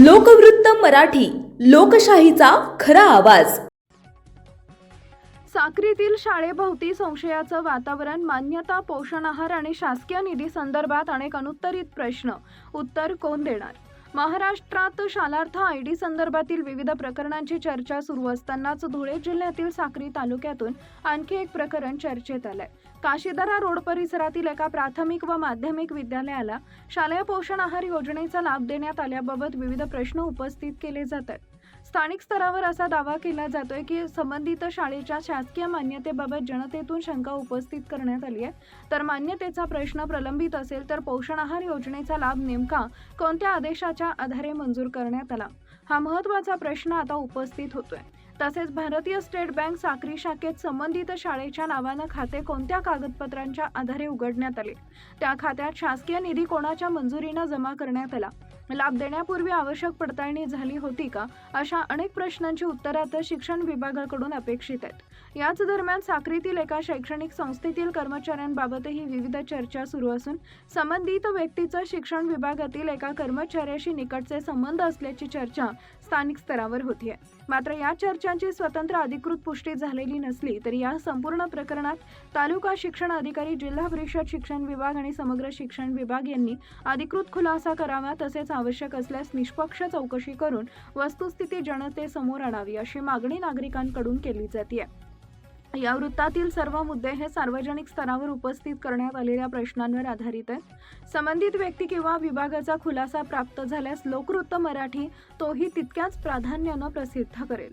लोकवृत्त मराठी, लोकशाहीचा खरा आवाज। साक्रीतील शाळेभोवती संशयाचं वातावरण, मान्यता, पोषण आहार आणि शासकीय निधी संदर्भात अनेक अनुत्तरित प्रश्न, उत्तर कोण देणार? महाराष्ट्रात शालार्थ आयडी संदर्भातील विविध प्रकरणांची चर्चा सुरू असतानाच धुळे जिल्ह्यातील साक्री तालुक्यातून आणखी एक प्रकरण चर्चेत आलंय। काशीदरा रोड परिसरातील एका प्राथमिक व माध्यमिक विद्यालयाला शालेय पोषण आहार योजनेचा लाभ देण्यात आल्याबाबत विविध प्रश्न उपस्थित केले जातात। स्थानिक स्तरावर असा दावा केला जातोय की संबंधित शाळेच्या शासकीय मान्यतेबाबत जनतेतून शंका उपस्थित करण्यात आली आहे। तर मान्यतेचा प्रश्न प्रलंबित असेल तर पोषण आहार योजनेचा लाभ नेमका कोणत्या आदेशाच्या आधारे मंजूर करण्यात आला, हा महत्त्वाचा प्रश्न आता उपस्थित होतोय। तसेच भारतीय स्टेट बँक साक्री शाखेत संबंधित शाळेच्या नावानं खाते कोणत्या कागदपत्रांच्या आधारे उघडण्यात आले, त्या खात्यात शासकीय निधी कोणाच्या मंजुरीने जमा करण्यात आला, लाभ देण्यापूर्वी आवश्यक पडताळणी झाली होती का, अशा अनेक प्रश्नांची उत्तरे आता शिक्षण विभागाकडून अपेक्षित आहेत। याच दरम्यान साक्रीतील एका शैक्षणिक संस्थेतील कर्मचाऱ्यांबाबतही विविध चर्चा सुरू असून संबंधित व्यक्तीचं शिक्षण विभागातील एका कर्मचाऱ्याशी निकटचे संबंध असल्याची चर्चा स्थानिक स्तरावर होतीये। मात्र या चर्चांची स्वतंत्र अधिकृत पुष्टी झालेली नसली तरी या संपूर्ण प्रकरणात तालुका शिक्षण अधिकारी, जिल्हा परिषद शिक्षण विभाग आणि समग्र शिक्षण विभाग यांनी अधिकृत खुलासा करावा, तसेच आवश्यक असल्यास निष्पक्ष चौकशी करून वस्तुस्थिती जनतेसमोर आणावी, अशी मागणी नागरिकांकडून केली जाते। या वृत्तातील सर्व मुद्दे हे सार्वजनिक स्तरावर उपस्थित करण्यात आलेल्या प्रश्नांवर आधारित आहेत। संबंधित व्यक्ती किंवा विभागाचा खुलासा प्राप्त झाल्यास लोकवृत्त मराठी तोही तितक्याच प्राधान्याने प्रसिद्ध करेल।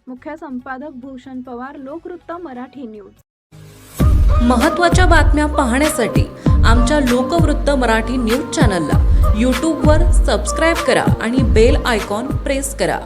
मुख्य संपादक भूषण पवार, लोकवृत्त मराठी न्यूज। महत्त्वाच्या बातम्या पाहण्यासाठी आमच्या लोकवृत्त मराठी न्यूज चॅनलला यूट्यूबवर सबस्क्राईब करा आणि बेल आयकॉन प्रेस करा।